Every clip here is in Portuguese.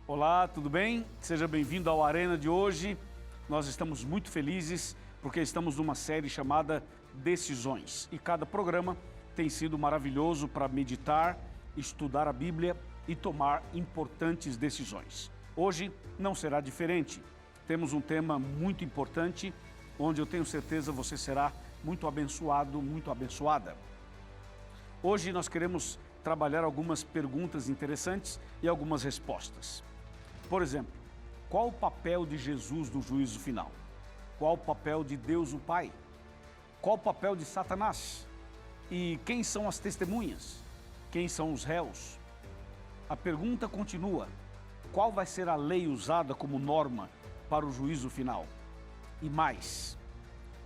Olá, tudo bem? Seja bem-vindo ao Arena de hoje. Nós estamos muito felizes porque estamos numa série chamada Decisões e cada programa tem sido maravilhoso para meditar, estudar a Bíblia e tomar importantes decisões. Hoje não será diferente. Temos um tema muito importante onde eu tenho certeza você será muito abençoado, muito abençoada. Hoje nós queremos trabalhar algumas perguntas interessantes e algumas respostas. Por exemplo, qual o papel de Jesus no juízo final? Qual o papel de Deus o Pai? Qual o papel de Satanás? E quem são as testemunhas? Quem são os réus? A pergunta continua: qual vai ser a lei usada como norma para o juízo final? E mais,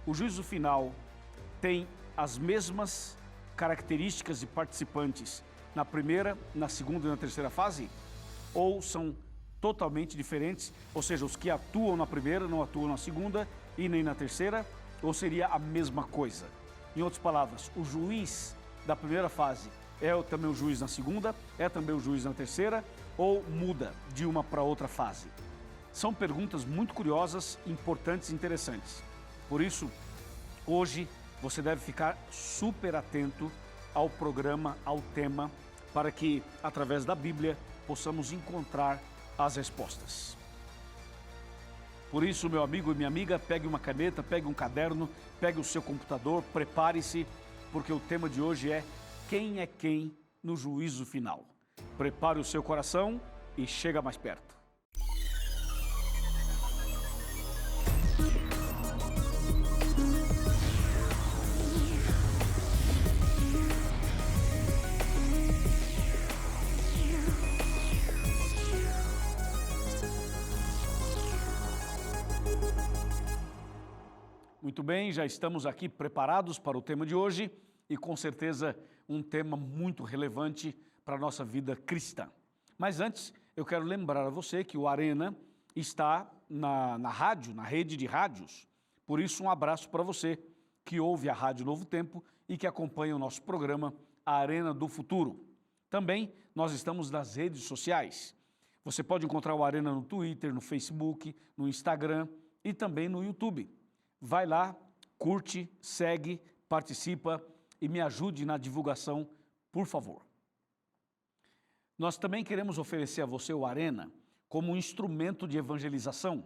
o juízo final tem as mesmas características de participantes na primeira, na segunda e na terceira fase? Ou são totalmente diferentes? Ou seja, os que atuam na primeira não atuam na segunda e nem na terceira? Ou seria a mesma coisa? Em outras palavras, o juiz da primeira fase é também o juiz na segunda, é também o juiz na terceira, ou muda de uma para outra fase? São perguntas muito curiosas, importantes e interessantes. Por isso, hoje você deve ficar super atento ao programa, ao tema, para que, através da Bíblia, possamos encontrar as respostas. Por isso, meu amigo e minha amiga, pegue uma caneta, pegue um caderno, pegue o seu computador, prepare-se, porque o tema de hoje é quem é quem no juízo final. Prepare o seu coração e chega mais perto. Muito bem, já estamos aqui preparados para o tema de hoje e com certeza um tema muito relevante para a nossa vida cristã. Mas antes, eu quero lembrar a você que o Arena está na rádio, na rede de rádios. Por isso, um abraço para você que ouve a Rádio Novo Tempo e que acompanha o nosso programa A Arena do Futuro. Também nós estamos nas redes sociais. Você pode encontrar o Arena no Twitter, no Facebook, no Instagram e também no YouTube. Vai lá, curte, segue, participa e me ajude na divulgação, por favor. Nós também queremos oferecer a você o Arena como um instrumento de evangelização.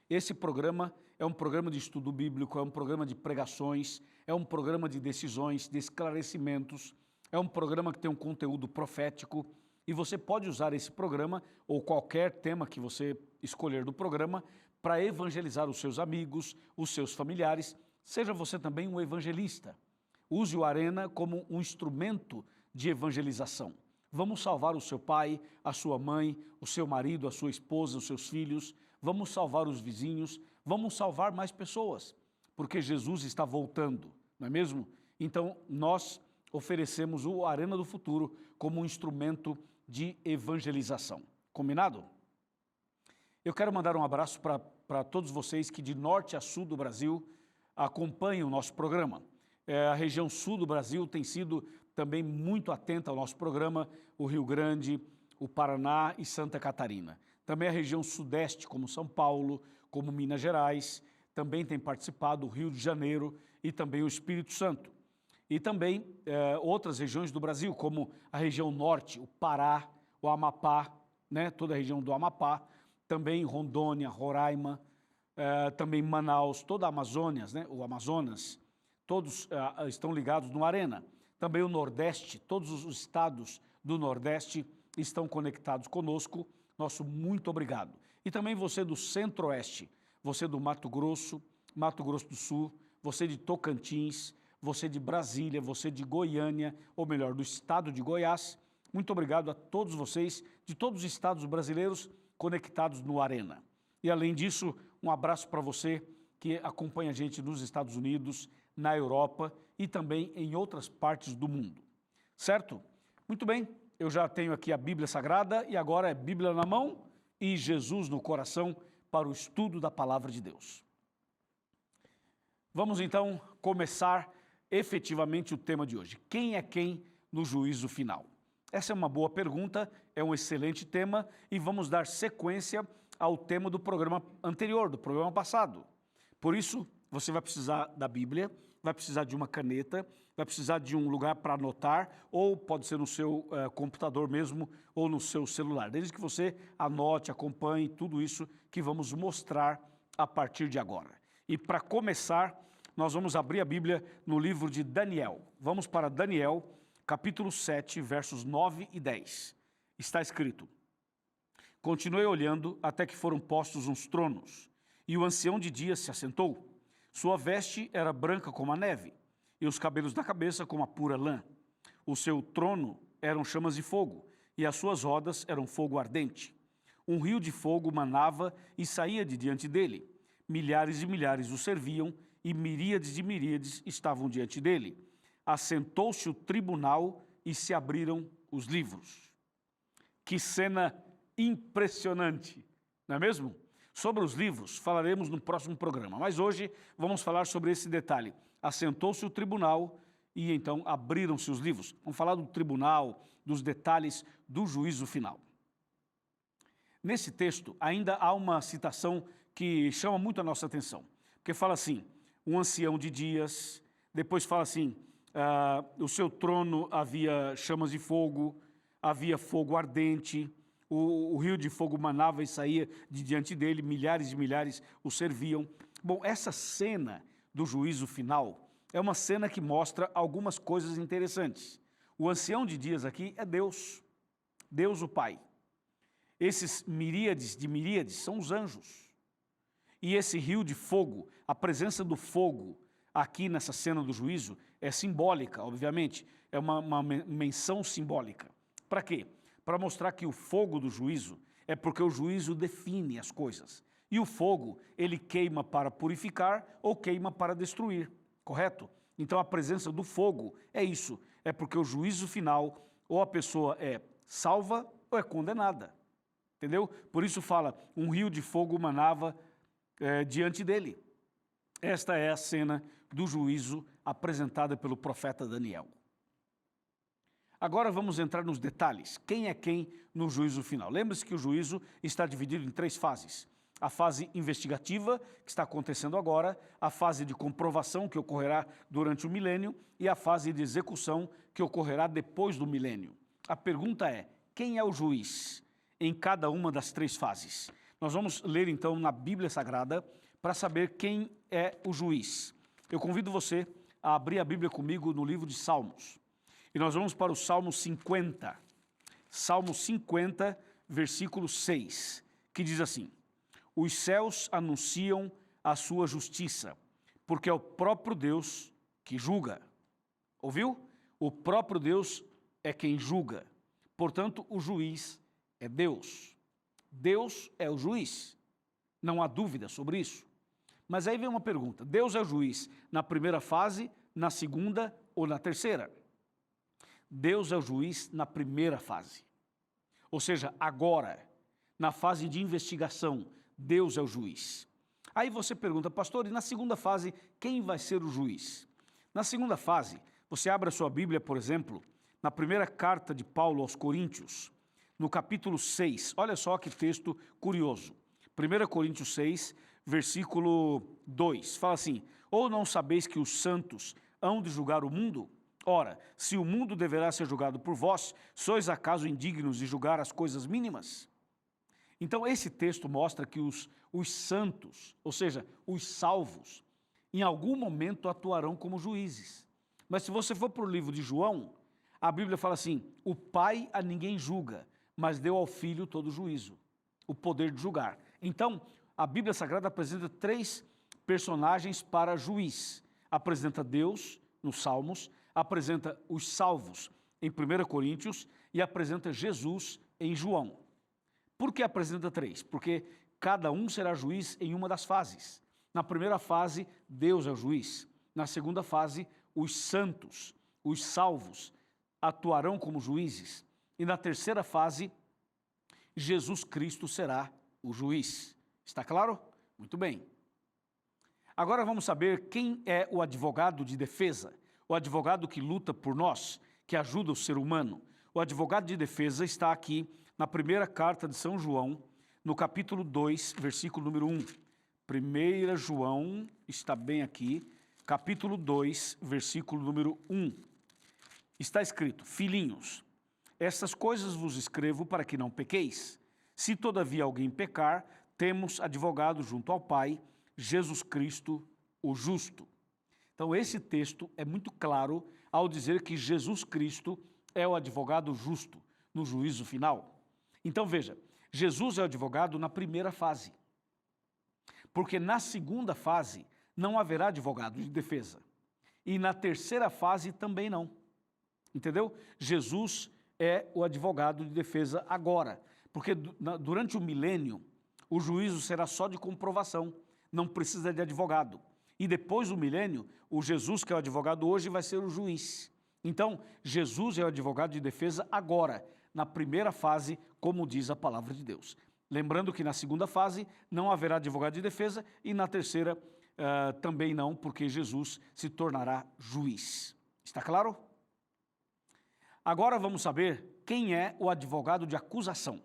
Esse programa é um programa de estudo bíblico, é um programa de pregações, é um programa de decisões, de esclarecimentos, é um programa que tem um conteúdo profético e você pode usar esse programa ou qualquer tema que você escolher do programa para evangelizar os seus amigos, os seus familiares. Seja você também um evangelista. Use o Arena como um instrumento de evangelização. Vamos salvar o seu pai, a sua mãe, o seu marido, a sua esposa, os seus filhos. Vamos salvar os vizinhos. Vamos salvar mais pessoas, porque Jesus está voltando, não é mesmo? Então, nós oferecemos o Arena do Futuro como um instrumento de evangelização. Combinado? Eu quero mandar um abraço para todos vocês que de norte a sul do Brasil acompanham o nosso programa. A região sul do Brasil tem sido também muito atenta ao nosso programa, o Rio Grande, o Paraná e Santa Catarina. Também a região sudeste, como São Paulo, como Minas Gerais, também tem participado o Rio de Janeiro e também o Espírito Santo. E também outras regiões do Brasil, como a região norte, o Pará, o Amapá, né, toda a região do Amapá, também Rondônia, Roraima, também Manaus, toda a Amazônia, né, o Amazonas, todos estão ligados no Arena. Também o Nordeste, todos os estados do Nordeste estão conectados conosco, nosso muito obrigado. E também você do Centro-Oeste, você do Mato Grosso do Sul, você de Tocantins, você de Brasília, você de Goiânia, ou melhor, do estado de Goiás. Muito obrigado a todos vocês de todos os estados brasileiros conectados no Arena. E além disso, um abraço para você que acompanha a gente nos Estados Unidos, na Europa e também em outras partes do mundo. Certo? Muito bem, eu já tenho aqui a Bíblia Sagrada e agora é Bíblia na mão e Jesus no coração para o estudo da Palavra de Deus. Vamos então começar efetivamente o tema de hoje. Quem é quem no juízo final? Essa é uma boa pergunta é um excelente tema e vamos dar sequência ao tema do programa anterior, do programa passado. Por isso, você vai precisar da Bíblia, vai precisar de uma caneta, vai precisar de um lugar para anotar, ou pode ser no seu computador mesmo, ou no seu celular. Desde que você anote, acompanhe tudo isso que vamos mostrar a partir de agora. E para começar, nós vamos abrir a Bíblia no livro de Daniel. Vamos para Daniel, capítulo 7, versos 9 e 10. Está escrito: Continuei olhando até que foram postos uns tronos, e o ancião de dias se assentou. Sua veste era branca como a neve, e os cabelos da cabeça como a pura lã. O seu trono eram chamas de fogo, e as suas rodas eram fogo ardente. Um rio de fogo manava e saía de diante dele. Milhares e milhares o serviam, e miríades de miríades estavam diante dele. Assentou-se o tribunal e se abriram os livros. Que cena impressionante, não é mesmo? Sobre os livros falaremos no próximo programa, mas hoje vamos falar sobre esse detalhe. Assentou-se o tribunal e então abriram-se os livros. Vamos falar do tribunal, dos detalhes do juízo final. Nesse texto ainda há uma citação que chama muito a nossa atenção, porque fala assim: um ancião de dias, depois fala assim, o seu trono havia chamas de fogo, havia fogo ardente, o rio de fogo manava e saía de diante dele, milhares e milhares o serviam. Bom, essa cena do juízo final é uma cena que mostra algumas coisas interessantes. O ancião de dias aqui é Deus, Deus o Pai. Esses miríades de miríades são os anjos. E esse rio de fogo, a presença do fogo aqui nessa cena do juízo é simbólica, obviamente, é uma menção simbólica. Para quê? Para mostrar que o fogo do juízo é porque o juízo define as coisas. E o fogo, ele queima para purificar ou queima para destruir, correto? Então a presença do fogo é isso, é porque o juízo final, ou a pessoa é salva ou é condenada, entendeu? Por isso fala, um rio de fogo manava diante dele. Esta é a cena do juízo apresentada pelo profeta Daniel. Agora vamos entrar nos detalhes. Quem é quem no juízo final? Lembre-se que o juízo está dividido em 3 fases. A fase investigativa, que está acontecendo agora, a fase de comprovação, que ocorrerá durante o milênio, e a fase de execução, que ocorrerá depois do milênio. A pergunta é, quem é o juiz em cada uma das 3 fases? Nós vamos ler então na Bíblia Sagrada para saber quem é o juiz. Eu convido você a abrir a Bíblia comigo no livro de Salmos. E nós vamos para o Salmo 50. Salmo 50, versículo 6, que diz assim: Os céus anunciam a sua justiça, porque é o próprio Deus que julga. Ouviu? O próprio Deus é quem julga. Portanto, o juiz é Deus. Deus é o juiz. Não há dúvida sobre isso. Mas aí vem uma pergunta: Deus é o juiz na primeira fase, na segunda ou na terceira? Deus é o juiz na primeira fase. Ou seja, agora, na fase de investigação, Deus é o juiz. Aí você pergunta, pastor, e na segunda fase, quem vai ser o juiz? Na segunda fase, você abre a sua Bíblia, por exemplo, na primeira carta de Paulo aos Coríntios, no capítulo 6, olha só que texto curioso. 1 Coríntios 6, versículo 2, fala assim: Ou não sabeis que os santos hão de julgar o mundo? Ora, se o mundo deverá ser julgado por vós, sois acaso indignos de julgar as coisas mínimas? Então esse texto mostra que os santos, ou seja, os salvos, em algum momento atuarão como juízes. Mas se você for para o livro de João, a Bíblia fala assim: o Pai a ninguém julga, mas deu ao Filho todo o juízo, o poder de julgar. Então, a Bíblia Sagrada apresenta 3 personagens para juiz. Apresenta Deus, nos Salmos, apresenta os salvos em 1 Coríntios e apresenta Jesus em João. Por que apresenta 3? Porque cada um será juiz em uma das fases. Na primeira fase, Deus é o juiz. Na segunda fase, os santos, os salvos, atuarão como juízes. E na terceira fase, Jesus Cristo será o juiz. Está claro? Muito bem. Agora vamos saber quem é o advogado de defesa, o advogado que luta por nós, que ajuda o ser humano. O advogado de defesa está aqui na primeira carta de São João, no capítulo 2, versículo número 1. 1 João, está bem aqui, capítulo 2, versículo número 1. Está escrito: filhinhos, estas coisas vos escrevo para que não pequeis. Se todavia alguém pecar, temos advogado junto ao Pai, Jesus Cristo, o justo. Então esse texto é muito claro ao dizer que Jesus Cristo é o advogado justo no juízo final. Então veja, Jesus é o advogado na primeira fase, porque na segunda fase não haverá advogado de defesa, e na terceira fase também não, entendeu? Jesus é o advogado de defesa agora, porque durante o milênio o juízo será só de comprovação, não precisa de advogado, e depois do milênio o Jesus que é o advogado hoje vai ser o juiz. Então Jesus é o advogado de defesa agora, na primeira fase, como diz a palavra de Deus. Lembrando que na segunda fase não haverá advogado de defesa e na terceira também não, porque Jesus se tornará juiz. Está claro? Agora vamos saber quem é o advogado de acusação.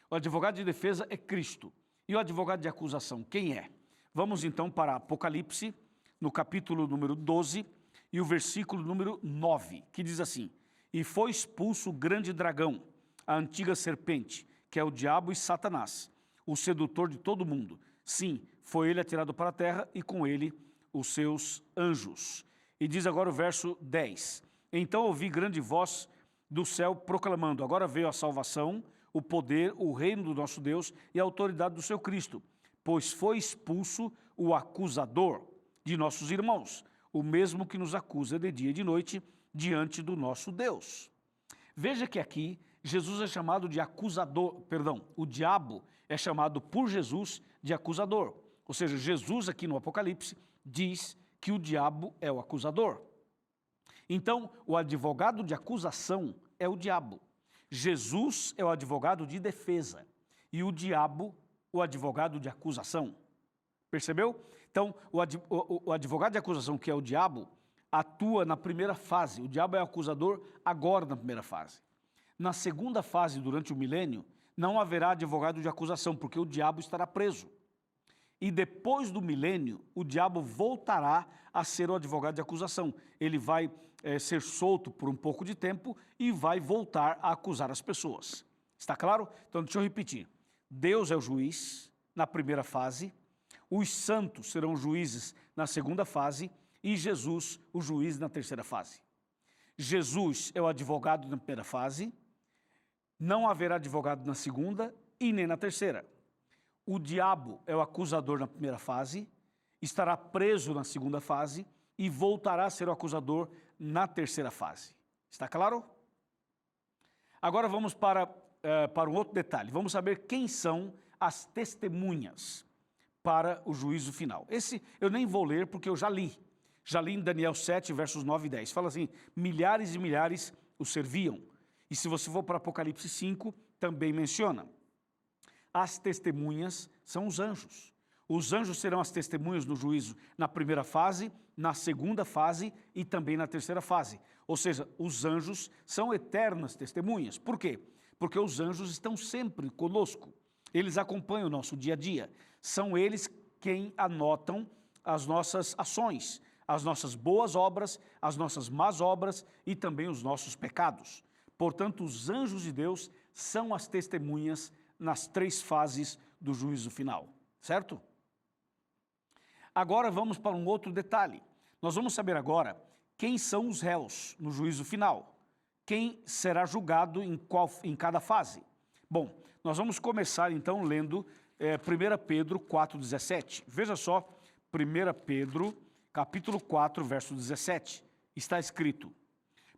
O advogado de defesa é Cristo. E o advogado de acusação, quem é? Vamos então para Apocalipse, no capítulo número 12 e o versículo número 9, que diz assim: e foi expulso o grande dragão, a antiga serpente, que é o diabo e Satanás, o sedutor de todo mundo. Sim, foi ele atirado para a terra e com ele os seus anjos. E diz agora o verso 10. Então ouvi grande voz do céu proclamando: agora veio a salvação, o poder, o reino do nosso Deus e a autoridade do seu Cristo, pois foi expulso o acusador de nossos irmãos, o mesmo que nos acusa de dia e de noite diante do nosso Deus. Veja que aqui Jesus é chamado de acusador, o diabo é chamado por Jesus de acusador. Ou seja, Jesus aqui no Apocalipse diz que o diabo é o acusador. Então, o advogado de acusação é o diabo. Jesus é o advogado de defesa e o diabo o advogado de acusação. Percebeu? Então, o advogado de acusação, que é o diabo, atua na primeira fase. O diabo é o acusador agora na primeira fase. Na segunda fase, durante o milênio, não haverá advogado de acusação, porque o diabo estará preso. E depois do milênio, o diabo voltará a ser o advogado de acusação. Ele vai ser solto por um pouco de tempo e vai voltar a acusar as pessoas. Está claro? Então, deixa eu repetir. Deus é o juiz na primeira fase, os santos serão juízes na segunda fase e Jesus, o juiz, na terceira fase. Jesus é o advogado na primeira fase, não haverá advogado na segunda e nem na terceira. O diabo é o acusador na primeira fase, estará preso na segunda fase e voltará a ser o acusador na terceira fase. Está claro? Agora vamos para um outro detalhe. Vamos saber quem são as testemunhas para o juízo final. Esse eu nem vou ler porque eu já li. Já li em Daniel 7, versos 9 e 10. Fala assim: milhares e milhares o serviam. E se você for para Apocalipse 5, também menciona. As testemunhas são os anjos. Os anjos serão as testemunhas no juízo na primeira fase, na segunda fase e também na terceira fase. Ou seja, os anjos são eternas testemunhas. Por quê? Porque os anjos estão sempre conosco. Eles acompanham o nosso dia a dia. São eles quem anotam as nossas ações, as nossas boas obras, as nossas más obras e também os nossos pecados. Portanto, os anjos de Deus são as testemunhas nas três fases do juízo final, certo? Agora vamos para um outro detalhe. Nós vamos saber agora quem são os réus no juízo final, quem será julgado em cada fase. Bom, nós vamos começar então lendo 1 Pedro 4,17. Veja só, 1 Pedro, capítulo 4, verso 17. Está escrito: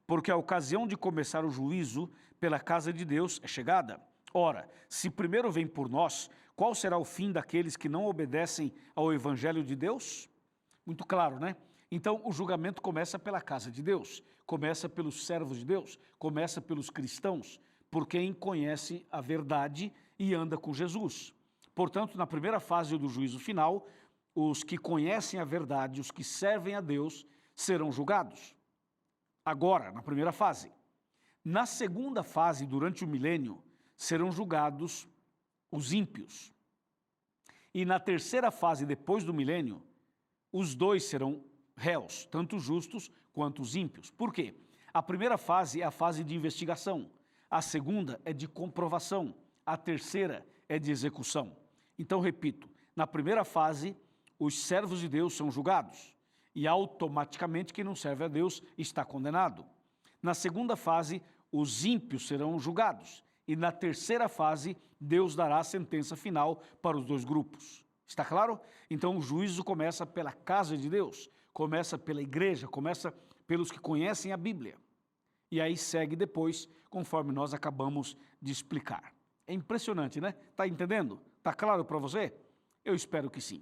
porque a ocasião de começar o juízo pela casa de Deus é chegada. Ora, se primeiro vem por nós, qual será o fim daqueles que não obedecem ao evangelho de Deus? Muito claro, né? Então, o julgamento começa pela casa de Deus, começa pelos servos de Deus, começa pelos cristãos, por quem conhece a verdade e anda com Jesus. Portanto, na primeira fase do juízo final, os que conhecem a verdade, os que servem a Deus, serão julgados. Agora, na primeira fase. Na segunda fase, durante o milênio, serão julgados os ímpios. E na terceira fase, depois do milênio, os dois serão réus, tanto os justos quanto os ímpios. Por quê? A primeira fase é a fase de investigação, a segunda é de comprovação, a terceira é de execução. Então, repito, na primeira fase, os servos de Deus são julgados e automaticamente quem não serve a Deus está condenado. Na segunda fase, os ímpios serão julgados e na terceira fase, Deus dará a sentença final para os dois grupos. Está claro? Então, o juízo começa pela casa de Deus, começa pela igreja, começa pelos que conhecem a Bíblia. E aí segue depois, conforme nós acabamos de explicar. É impressionante, né? Está entendendo? Está claro para você? Eu espero que sim.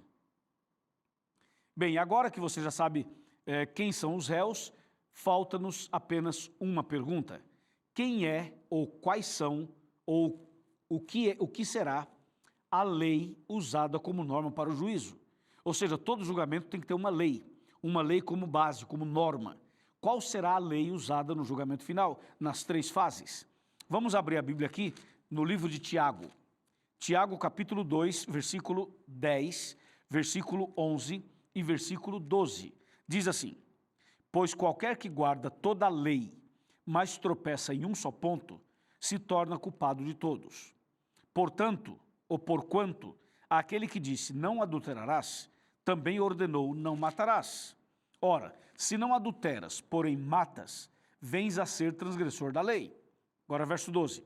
Bem, agora que você já sabe quem são os réus, falta-nos apenas uma pergunta. Quem é, ou quais são, ou o que será a lei usada como norma para o juízo? Ou seja, todo julgamento tem que ter uma lei como base, como norma. Qual será a lei usada no julgamento final, nas três fases? Vamos abrir a Bíblia aqui no livro de Tiago. Tiago, capítulo 2, versículo 10, versículo 11 e versículo 12. Diz assim: pois qualquer que guarda toda a lei, mas tropeça em um só ponto, se torna culpado de todos. Portanto, ou porquanto, aquele que disse não adulterarás, também ordenou não matarás. Ora, se não adulteras, porém matas, vens a ser transgressor da lei. Agora, verso 12.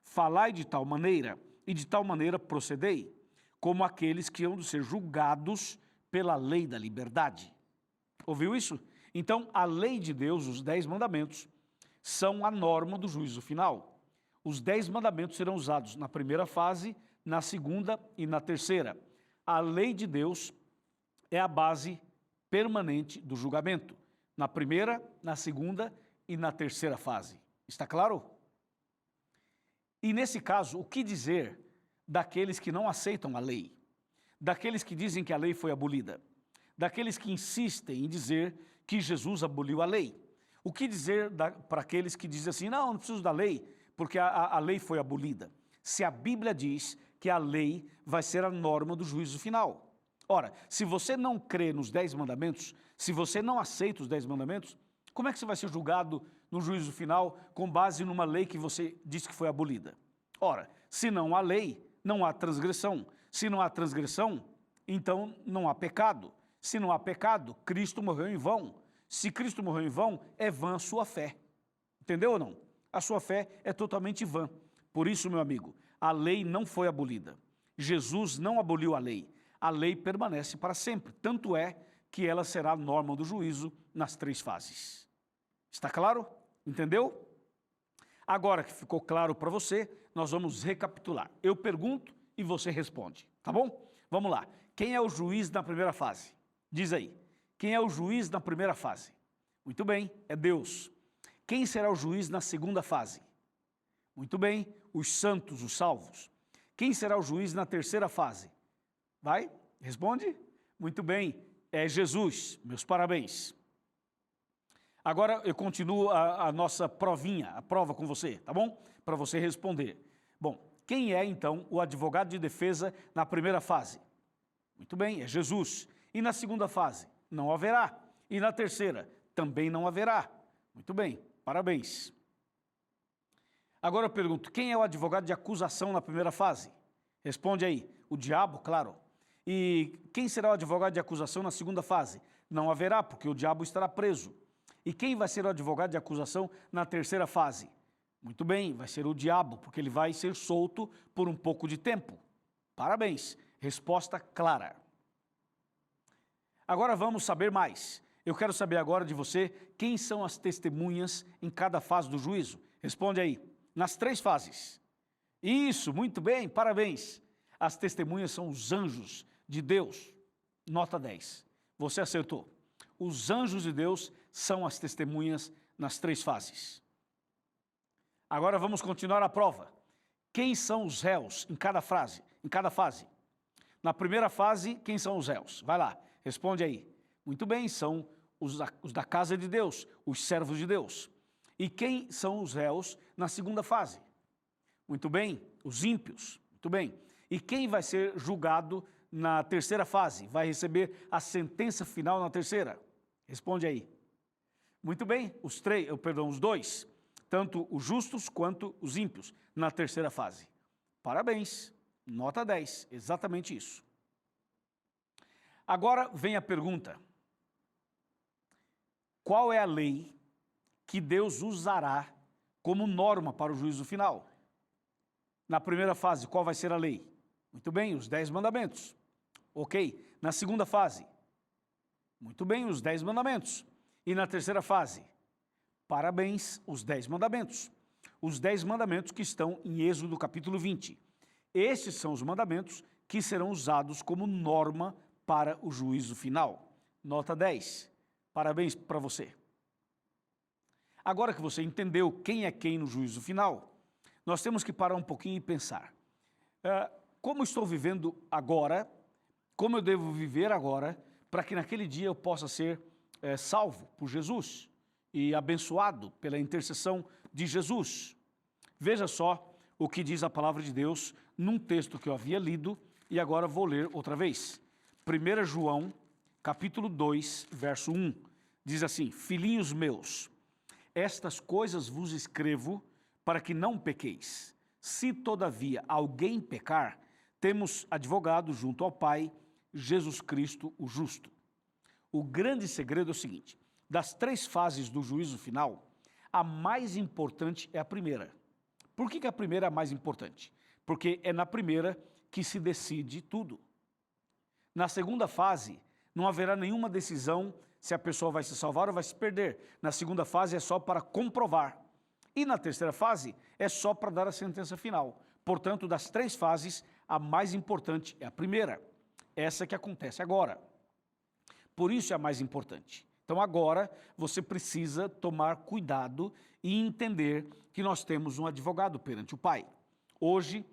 Falai de tal maneira, e de tal maneira procedei, como aqueles que hão de ser julgados pela lei da liberdade. Ouviu isso? Então, a lei de Deus, os 10 mandamentos, são a norma do juízo final. Os 10 mandamentos serão usados na primeira fase, na segunda e na terceira. A lei de Deus é a base permanente do julgamento, na primeira, na segunda e na terceira fase. Está claro? E nesse caso, o que dizer daqueles que não aceitam a lei? Daqueles que dizem que a lei foi abolida? Daqueles que insistem em dizer que Jesus aboliu a lei? O que dizer para aqueles que dizem assim, não preciso da lei, porque a lei foi abolida? Se a Bíblia diz que a lei vai ser a norma do juízo final. Ora, se você não crê nos 10 mandamentos, se você não aceita os 10 mandamentos, como é que você vai ser julgado no juízo final com base numa lei que você disse que foi abolida? Ora, se não há lei, não há transgressão. Se não há transgressão, então não há pecado. Se não há pecado, Cristo morreu em vão. Se Cristo morreu em vão, é vã a sua fé. Entendeu ou não? A sua fé é totalmente vã. Por isso, meu amigo, a lei não foi abolida. Jesus não aboliu a lei. A lei permanece para sempre. Tanto é que ela será a norma do juízo nas 3 fases. Está claro? Entendeu? Agora que ficou claro para você, nós vamos recapitular. Eu pergunto e você responde, tá bom? Vamos lá. Quem é o juiz na primeira fase? Diz aí. Quem é o juiz na primeira fase? Muito bem, é Deus. Quem será o juiz na segunda fase? Muito bem, os santos, os salvos. Quem será o juiz na terceira fase? Vai? Responde? Muito bem, é Jesus. Meus parabéns. Agora eu continuo a nossa provinha, a prova com você, tá bom? Para você responder. Bom, quem é então o advogado de defesa na primeira fase? Muito bem, é Jesus. E na segunda fase? Não haverá. E na terceira? Também não haverá. Muito bem, parabéns. Agora eu pergunto, quem é o advogado de acusação na primeira fase? Responde aí, o diabo, claro. E quem será o advogado de acusação na segunda fase? Não haverá, porque o diabo estará preso. E quem vai ser o advogado de acusação na terceira fase? Muito bem, vai ser o diabo, porque ele vai ser solto por um pouco de tempo. Parabéns, resposta clara. Agora vamos saber mais. Eu quero saber agora de você quem são as testemunhas em cada fase do juízo. Responde aí, nas 3 fases. Isso, muito bem, parabéns. As testemunhas são os anjos de Deus. Nota 10. Você acertou. Os anjos de Deus são as testemunhas nas 3 fases. Agora vamos continuar a prova. Quem são os réus em cada fase? Na primeira fase, quem são os réus? Vai lá, responde aí. Muito bem, são os da casa de Deus, os servos de Deus. E quem são os réus na segunda fase? Muito bem. Os ímpios. Muito bem. E quem vai ser julgado na terceira fase? Vai receber a sentença final na terceira? Responde aí. Muito bem. Os dois. Tanto os justos quanto os ímpios na terceira fase. Parabéns. Nota 10. Exatamente isso. Agora vem a pergunta. Qual é a lei que Deus usará como norma para o juízo final? Na primeira fase, qual vai ser a lei? Muito bem, os 10 mandamentos. Ok. Na segunda fase, muito bem, os 10 mandamentos. E na terceira fase, parabéns, os 10 mandamentos. Os 10 mandamentos que estão em Êxodo capítulo 20. Estes são os mandamentos que serão usados como norma para o juízo final. Nota 10. Parabéns para você. Agora que você entendeu quem é quem no juízo final, nós temos que parar um pouquinho e pensar. Como estou vivendo agora, como eu devo viver agora, para que naquele dia eu possa ser salvo por Jesus e abençoado pela intercessão de Jesus. Veja só o que diz a palavra de Deus num texto que eu havia lido e agora vou ler outra vez. 1 João, capítulo 2, verso 1, diz assim: Filhinhos meus, estas coisas vos escrevo para que não pequeis. Se, todavia, alguém pecar, temos advogado junto ao Pai, Jesus Cristo, o justo. O grande segredo é o seguinte: das 3 fases do juízo final, a mais importante é a primeira. Por que a primeira é a mais importante? Porque é na primeira que se decide tudo. Na segunda fase, não haverá nenhuma decisão se a pessoa vai se salvar ou vai se perder. Na segunda fase é só para comprovar. E na terceira fase é só para dar a sentença final. Portanto, das 3 fases, a mais importante é a primeira. Essa que acontece agora. Por isso é a mais importante. Então agora você precisa tomar cuidado e entender que nós temos um advogado perante o Pai. Hoje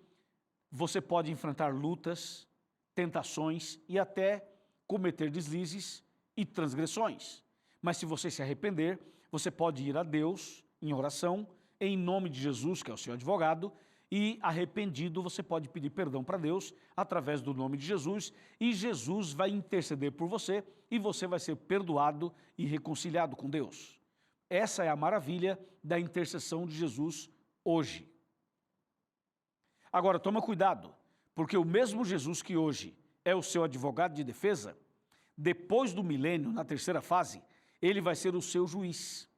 você pode enfrentar lutas, tentações e até cometer deslizes e transgressões. Mas se você se arrepender, você pode ir a Deus em oração, em nome de Jesus, que é o seu advogado, e arrependido você pode pedir perdão para Deus através do nome de Jesus, e Jesus vai interceder por você e você vai ser perdoado e reconciliado com Deus. Essa é a maravilha da intercessão de Jesus hoje. Agora, toma cuidado, porque o mesmo Jesus que hoje é o seu advogado de defesa, depois do milênio, na terceira fase, ele vai ser o seu juiz.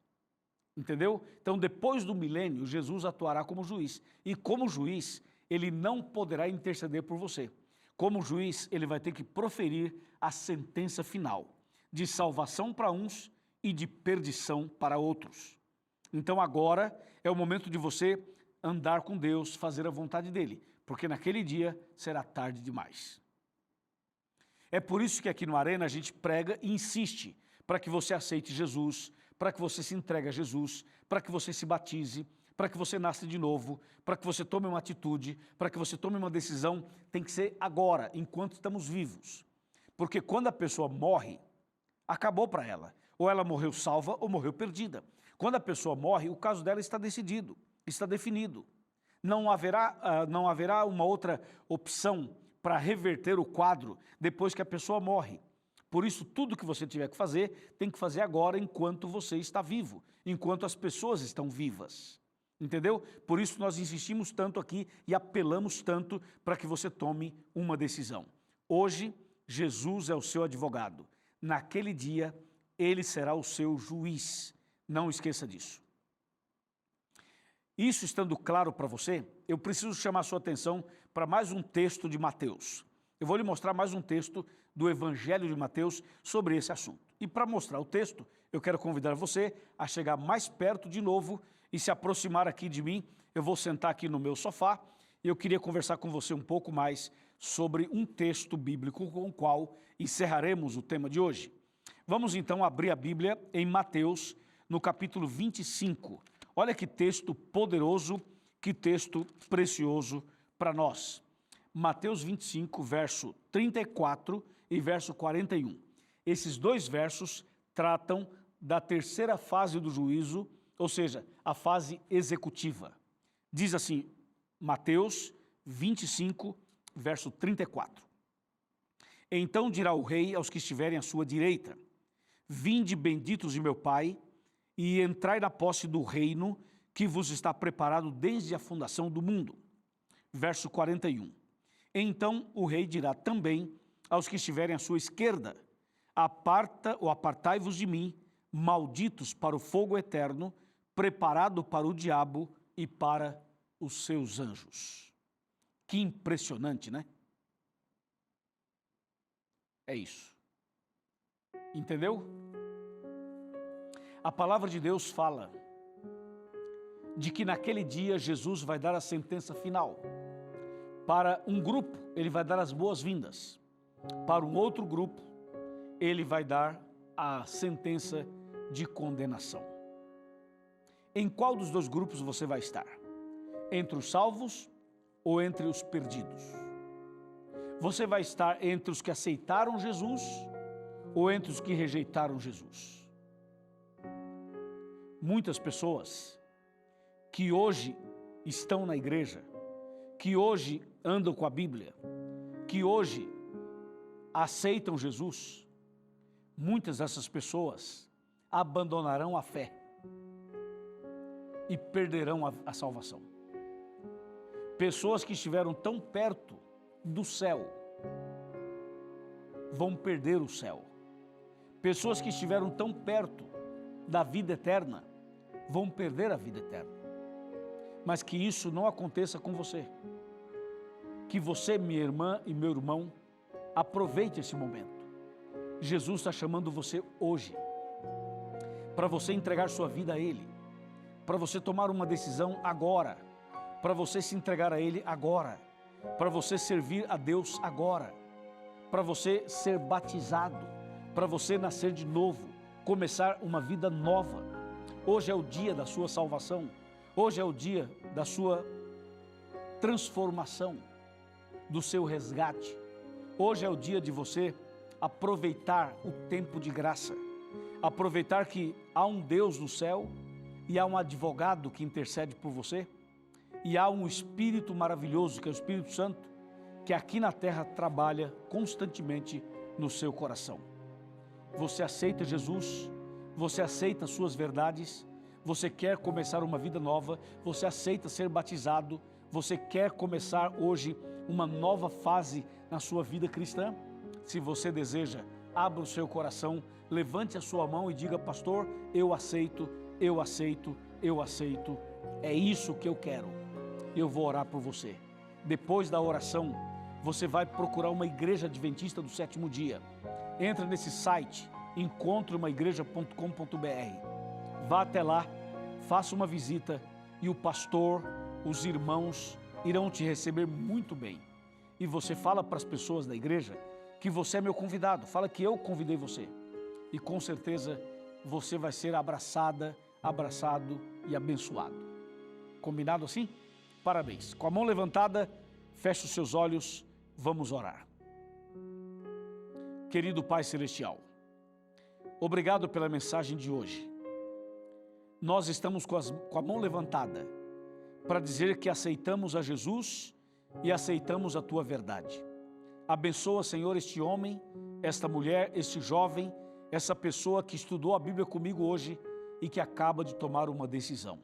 Entendeu? Então, depois do milênio, Jesus atuará como juiz. E como juiz, ele não poderá interceder por você. Como juiz, ele vai ter que proferir a sentença final, de salvação para uns e de perdição para outros. Então, agora é o momento de você andar com Deus, fazer a vontade dele, porque naquele dia será tarde demais. É por isso que aqui no Arena a gente prega e insiste para que você aceite Jesus, para que você se entregue a Jesus, para que você se batize, para que você nasça de novo, para que você tome uma atitude, para que você tome uma decisão. Tem que ser agora, enquanto estamos vivos. Porque quando a pessoa morre, acabou para ela. Ou ela morreu salva ou morreu perdida. Quando a pessoa morre, o caso dela está decidido, está definido. Não haverá uma outra opção para reverter o quadro depois que a pessoa morre. Por isso, tudo que você tiver que fazer, tem que fazer agora enquanto você está vivo, enquanto as pessoas estão vivas. Entendeu? Por isso nós insistimos tanto aqui e apelamos tanto para que você tome uma decisão. Hoje, Jesus é o seu advogado. Naquele dia, ele será o seu juiz. Não esqueça disso. Isso estando claro para você, eu preciso chamar a sua atenção para mais um texto de Mateus. Eu vou lhe mostrar mais um texto do Evangelho de Mateus sobre esse assunto. E para mostrar o texto, eu quero convidar você a chegar mais perto de novo e se aproximar aqui de mim. Eu vou sentar aqui no meu sofá e eu queria conversar com você um pouco mais sobre um texto bíblico com o qual encerraremos o tema de hoje. Vamos então abrir a Bíblia em Mateus, no capítulo 25. Olha que texto poderoso, que texto precioso para nós. Mateus 25, verso 34 e verso 41. Esses 2 versos tratam da terceira fase do juízo, ou seja, a fase executiva. Diz assim Mateus 25, verso 34. Então dirá o rei aos que estiverem à sua direita: vinde benditos de meu Pai, e entrai na posse do reino que vos está preparado desde a fundação do mundo. Verso 41. Então o rei dirá também aos que estiverem à sua esquerda: apartai-vos de mim, malditos, para o fogo eterno, preparado para o diabo e para os seus anjos. Que impressionante, né? É isso. Entendeu? A palavra de Deus fala de que naquele dia Jesus vai dar a sentença final. Para um grupo, ele vai dar as boas-vindas. Para um outro grupo, ele vai dar a sentença de condenação. Em qual dos dois grupos você vai estar? Entre os salvos ou entre os perdidos? Você vai estar entre os que aceitaram Jesus ou entre os que rejeitaram Jesus? Muitas pessoas que hoje estão na igreja, que hoje andam com a Bíblia, que hoje aceitam Jesus, muitas dessas pessoas abandonarão a fé e perderão a salvação. Pessoas que estiveram tão perto do céu vão perder o céu. Pessoas que estiveram tão perto da vida eterna vão perder a vida eterna. Mas que isso não aconteça com você. Que você, minha irmã e meu irmão, aproveite esse momento. Jesus está chamando você hoje para você entregar sua vida a Ele, para você tomar uma decisão agora, para você se entregar a Ele agora, para você servir a Deus agora, para você ser batizado, para você nascer de novo, começar uma vida nova. Hoje é o dia da sua salvação, hoje é o dia da sua transformação, do seu resgate. Hoje é o dia de você aproveitar o tempo de graça, aproveitar que há um Deus no céu e há um advogado que intercede por você e há um Espírito maravilhoso, que é o Espírito Santo, que aqui na terra trabalha constantemente no seu coração. Você aceita Jesus? Você aceita as suas verdades? Você quer começar uma vida nova? Você aceita ser batizado? Você quer começar hoje uma nova fase na sua vida cristã? Se você deseja, abra o seu coração, levante a sua mão e diga: pastor, eu aceito, eu aceito, eu aceito, é isso que eu quero. Eu vou orar por você. Depois da oração, você vai procurar uma igreja adventista do sétimo dia. Entra nesse site, encontreumaigreja.com.br. Vá até lá, faça uma visita e o pastor, os irmãos irão te receber muito bem. E você fala para as pessoas da igreja que você é meu convidado, fala que eu convidei você. E com certeza você vai ser abraçada, abraçado e abençoado. Combinado assim? Parabéns. Com a mão levantada, feche os seus olhos, vamos orar. Querido Pai Celestial, obrigado pela mensagem de hoje. Nós estamos com a mão levantada para dizer que aceitamos a Jesus e aceitamos a Tua verdade. Abençoa, Senhor, este homem, esta mulher, este jovem, essa pessoa que estudou a Bíblia comigo hoje e que acaba de tomar uma decisão.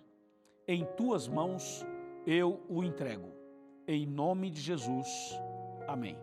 Em Tuas mãos eu o entrego. Em nome de Jesus. Amém.